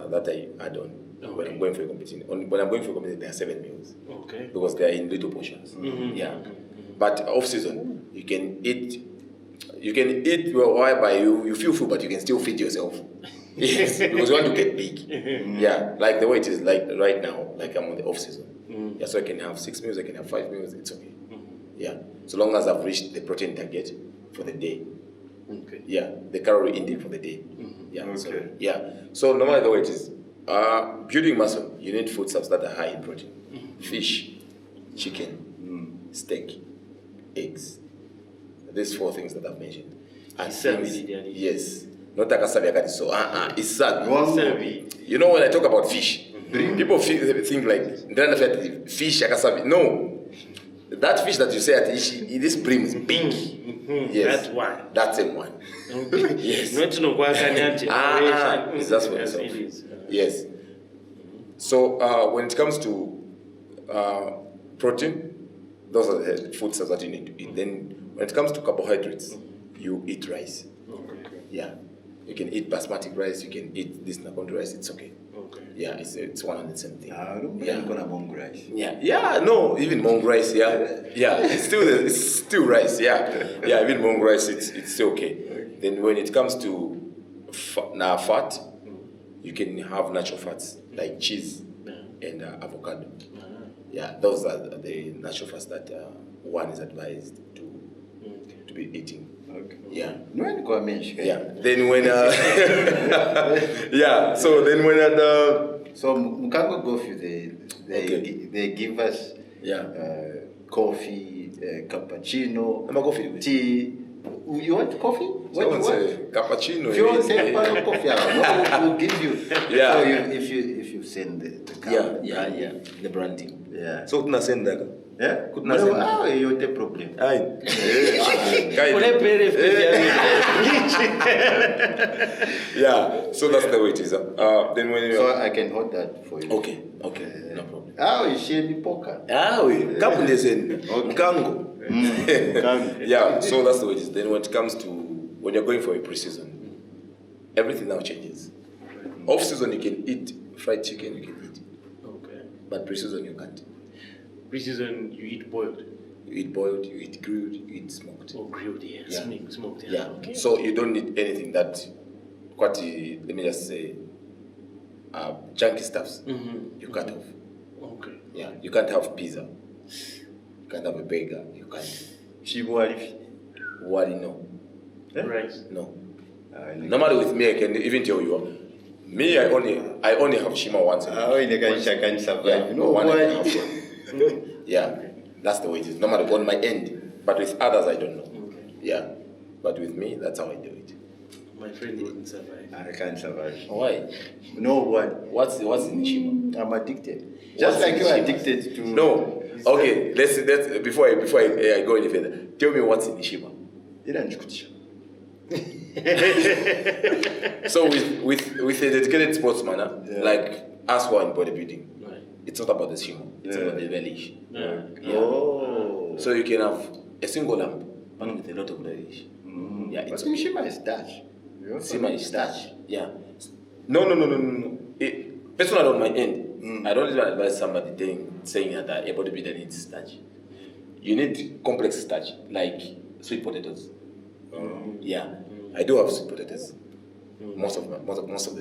that I add on when I'm going for a competition. When I'm going for a competition, there are 7 meals. Okay. Because they are in little portions. Yeah. But off-season, you can eat whereby you feel full, but you can still feed yourself. Yes, because you want to get big. Yeah, like the way it is, like right now, like I'm on the off-season. Yeah, so I can have 6 meals, I can have 5 meals, it's okay. Yeah, so long as I've reached the protein target for the day. Okay. Yeah, the calorie intake for the day. Yeah. Okay. So normally the way it is, building muscle, you need foodstuffs that are high in protein. Fish, chicken, steak, eggs. These 4 things that I've mentioned. And yes. Not akasabi akati so. It's sad. You know when I talk about fish, people think like fish akasabi. No. That fish that you say at Ishi, this brim is big. Yes. That's one. That's a one. Yes. Not no It's just for itself. Yes. So when it comes to protein, those are the foods that you need to eat. Then when it comes to carbohydrates, you eat rice. Yeah. You can eat basmati rice, you can eat this nakonde rice, it's okay. Yeah, it's one and the same thing. Rice. Yeah, no, even mung rice, it's still rice, even mung rice, it's still okay. Then when it comes to fat, you can have natural fats like cheese and avocado. Yeah, those are the natural fats that one is advised to be eating. Okay. Yeah. Yeah. Then when so then when so Mukango Coffee they give us coffee, cappuccino, tea. You want coffee? What you want? Cappuccino. If you want coffee, we'll give you. Yeah. So if you send the the branding. Yeah. So tuna send Yeah? Could not say you have a problem. Yeah, so that's the way it is. Then when you... So I can hold that for you. Okay, no problem. You share me poker. Couple days in. Kango. Yeah, so that's the way it is. Then when it comes to when you're going for a pre-season, everything now changes. Off-season you can eat fried chicken, you can eat. Okay. But pre-season you can't. Pre-season you eat boiled. You eat boiled, you eat grilled, you eat smoked. Oh, grilled, yeah. Smoked, yeah. Yeah. Okay. So you don't need anything that, let me just say, junky stuffs. You cut off. Okay. Yeah. You can't have pizza. You can't have a burger. You can't. Wali, no. Rice. No. Normally with me, I can even tell you. Me, I only have shima once a week. I can survive. Yeah, one and a half one. Yeah, that's the way it is. Normally on my end, but with others, I don't know. Okay. Yeah, but with me, that's how I do it. My friend wouldn't survive. I can't survive. Why? No one. What's in shima? I'm addicted. Just like you're addicted to... No. Okay, let's before I go any further, tell me what's in Ishima. So with a dedicated sportsman, like us who are in bodybuilding, it's not about the Shima, it's about the relish. Oh. So you can have a single lamp, but with a lot of relish. Yeah, But Shima is starch. Shima is starch. Yeah. No. Personally, on my end, I don't even advise somebody saying that a bodybuilder needs starch. You need complex starch, like sweet potatoes. Yeah, I do have sweet potatoes most of the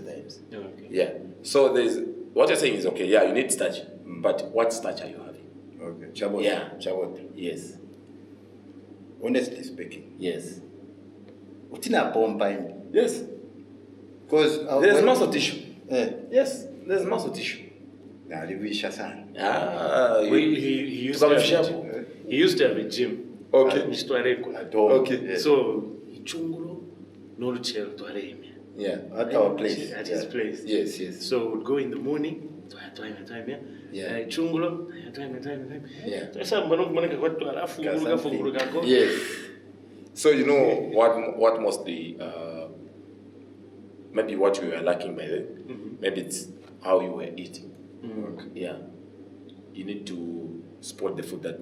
times. Okay. Yeah. So what you're saying is okay. Yeah, you need starch, but what starch are you having? Okay. Chabota. Yeah. Chabota. Yes. Honestly speaking. Yes. What's in a bomb pine? Yes. Because there's muscle tissue. Yes, there's muscle tissue. He used to have a gym. Okay. Okay. So chunguro no chel to areme. Yeah. At our place. At his place. Yes. So we'd go in the morning. Time, yeah. Yeah. Chungulo, time. Yeah. Yes. So you know what mostly maybe what you were lacking by then, maybe it's how you were eating. Yeah. You need to support the food that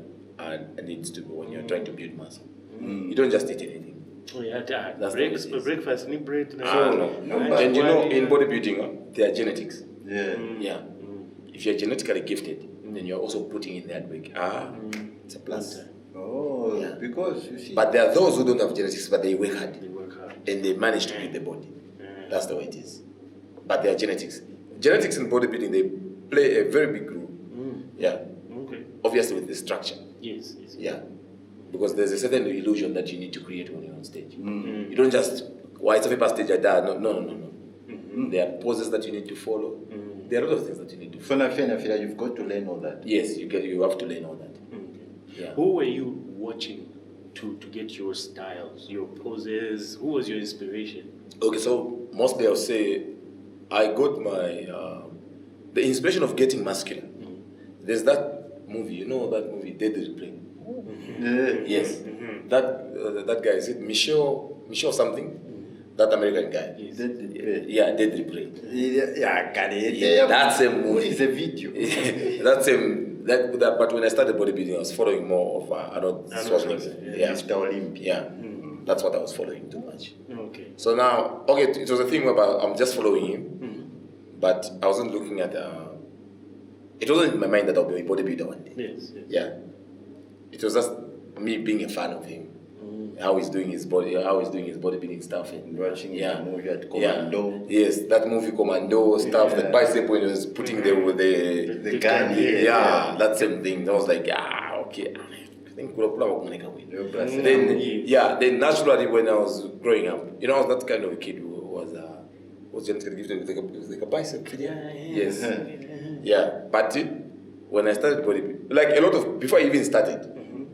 needs to go when you're trying to build muscle. You don't just eat anything. Oh yeah, That's breakfast, need bread. No. And you know, in bodybuilding, there are genetics. Yeah. If you're genetically gifted, then you're also putting in that work. It's a plus. Oh, yeah. Because you see. But there are those who don't have genetics, but they work hard. And they manage to build the body. That's the way it is. But there are genetics. Genetics in bodybuilding, they play a very big role. Yeah. Okay. Obviously with the structure. Yes. Yeah. Because there's a certain illusion that you need to create when you're on stage. You don't just, it's a paper stage I die. No. There are poses that you need to follow. There are a lot of things that you need to follow. So you've got to learn all that. Yes, you have to learn all that. Yeah. Who were you watching to get your styles, your poses? Who was your inspiration? Okay, so mostly I'll say I got my the inspiration of getting muscular. There's that movie, you know that movie, Dead Replay. Yes. That guy, is it Michel something? That American guy. Yes. Dead Replay. Yeah, that's a movie. What is a video? That's but when I started bodybuilding, I was following more of Arnold Schwarzenegger. Yeah. Mr. Olympia. Yeah. That's what I was following too much. Okay. So now, it was a thing about I'm just following him, but I wasn't looking at it wasn't in my mind that I'll be a bodybuilder one day. Yes. Yeah. It was just me being a fan of him. How he's doing his bodybuilding stuff, and watching the movie at Commando. Yes, that movie Commando stuff, the bicep when he was putting the gun. That same thing. I was like, okay. I think then naturally when I was growing up, I was that kind of a kid who was genetically gifted with like a bicep. Yes. Yeah. But when I started bodybuilding, like a lot of before I even started,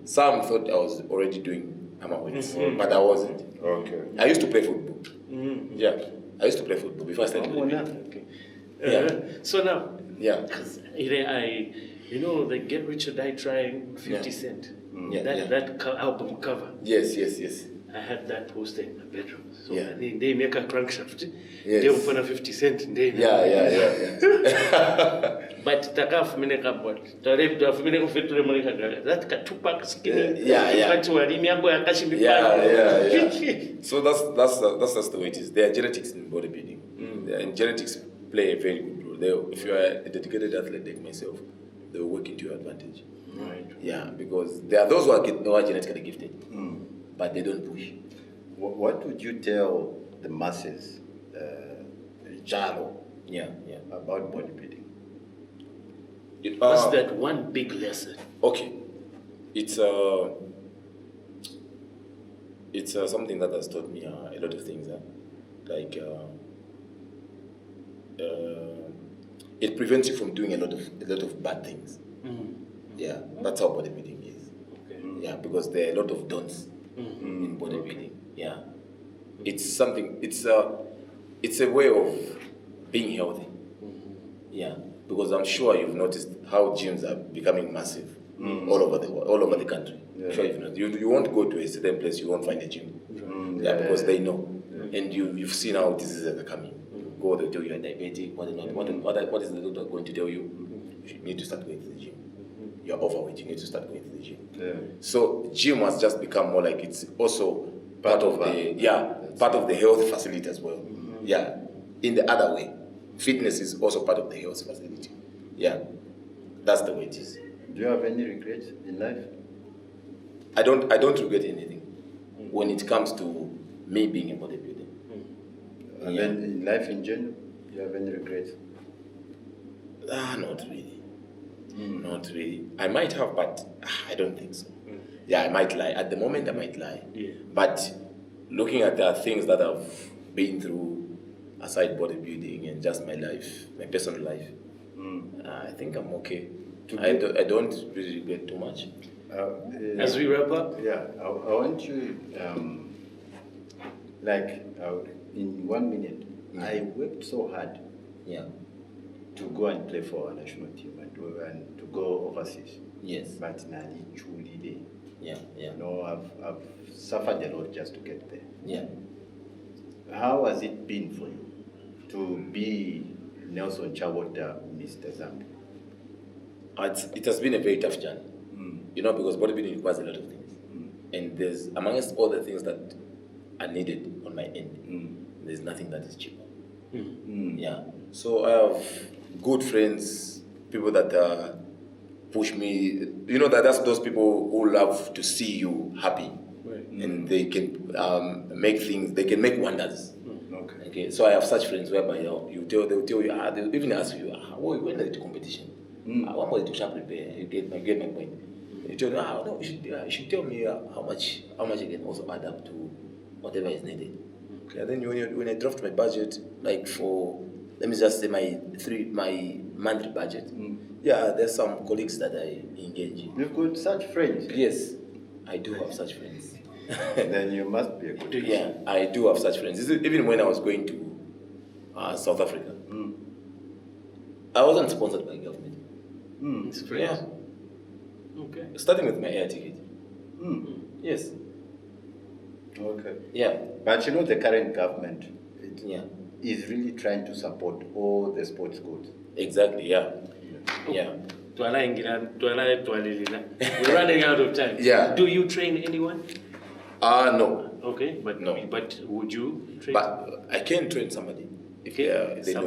some thought I was already doing hammer weights, but I wasn't. Okay. I used to play football. Yeah. I used to play football before I started bodybuilding. So now, yeah, because You know, the Get Rich or Die Trying 50 Cent. That album cover. Yes. I had that poster in my bedroom. So Yeah. they make a crankshaft. Yes. They open a 50 Cent. Yeah. But takaf mineka bot. Tarif do mineka feture moneka. That ka Tupac skinny. Yeah. But wali miambo yakashimbi. Yeah. So that's the way it is. There are genetics in bodybuilding. And genetics play a very good role. If you are a dedicated athlete like myself, they will work into your advantage. Right. Yeah, because there are those who are genetically gifted, but they don't push. What would you tell the masses, Jalo, about bodybuilding? What's that one big lesson? Okay, it's something that has taught me a lot of things. It prevents you from doing a lot of bad things. Yeah, that's how bodybuilding is. Okay. Yeah, because there are a lot of don'ts in bodybuilding. Yeah, it's something. It's a way of being healthy. Yeah, because I'm sure you've noticed how gyms are becoming massive all over the country. Yeah. Sure, you've noticed. You won't go to a certain place, you won't find a gym. Because they know, and you've seen how diseases are coming. Go, they'll tell you you're diabetic. What is the doctor going to tell you? You need to start going to the gym. You're overweight, you need to start going to the gym. Yeah. So gym has just become more like it's also part of the health facility as well. Yeah. In the other way, fitness is also part of the health facility. Yeah. That's the way it is. Do you have any regrets in life? I don't regret anything when it comes to me being a bodybuilder. And then in life in general, do you have any regrets? Not really. Not really. I might have, but I don't think so. Yeah, I might lie. At the moment, I might lie. Yeah. But looking at the things that I've been through, aside bodybuilding and just my life, my personal life, I think I'm okay. I don't really regret too much. As we wrap up? Yeah, I want you, in 1 minute, I worked so hard to go and play for our national team and to go overseas. Yes. But Nali truly day. Yeah. You know, I've suffered a lot just to get there. Yeah. How has it been for you to be Nelson Chabota, Mr Zambia? It has been a very tough journey. You know, because bodybuilding requires a lot of things. And there's, amongst all the things that are needed on my end, there's nothing that is cheap. Yeah. So I have good friends, people that push me. You know, that's those people who love to see you happy. Right. And they can they can make wonders. Okay. So I have such friends whereby they'll tell you, they'll even ask you, when is the competition? One more to sharp prepare. You get my point. You tell me, no, you should tell me how much I can also add up to whatever is needed. Okay. And then when I dropped my budget, like for, let me just say my monthly budget. There's some colleagues that I engage. You've got such friends? Yes, I do have such friends. Then you must be a good friend. Yeah, I do have such friends. Even when I was going to South Africa, I wasn't sponsored by government. It's friends. Yeah. Okay. Starting with my air ticket. Yes. Okay. Yeah. But you know the current government is really trying to support all the sports schools. Exactly, yeah. Yeah. We're running out of time. Yeah. Do you train anyone? No. Okay, but no. But would you train? But I can train somebody. If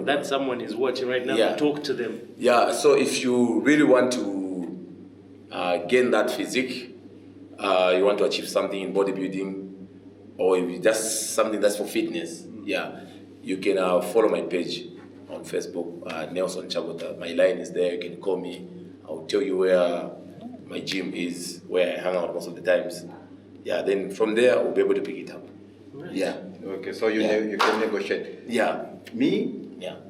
that someone is watching right now, talk to them. Yeah, so if you really want to gain that physique, you want to achieve something in bodybuilding, or if it's just something that's for fitness, you can follow my page on Facebook, Nelson Chabota. My line is there. You can call me. I'll tell you where my gym is, where I hang out most of the times. Yeah, then from there, we'll be able to pick it up. Right. Yeah. Okay, so you can negotiate. Yeah. Me,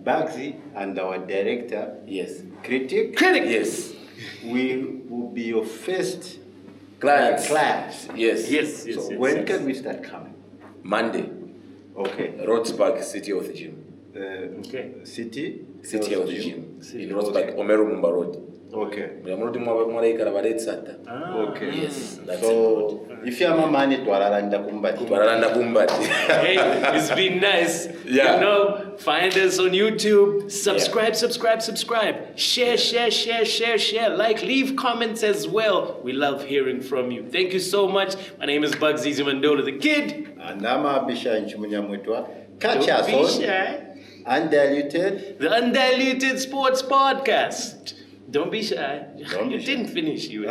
Bagsy, and our director, yes, Critic, yes, we will be your first clients. Yes. So when can we start coming? Monday. Okay. Roadspark City of the Gym. City? Sit here with the gym. In Rosberg, Omeru Mumba Road. Okay. Okay. Yes. That's so if you have a money to Aralanda Kumbati. Hey, it's been nice. Yeah. You know, find us on YouTube. Subscribe. Share. Like, leave comments as well. We love hearing from you. Thank you so much. My name is Bugsy Mandola the Kid. And I'm Abisha Nchimunyamwetwa. Catch Don't us be on shy. Undiluted. The Undiluted Sports Podcast. Don't be shy. You didn't finish, you.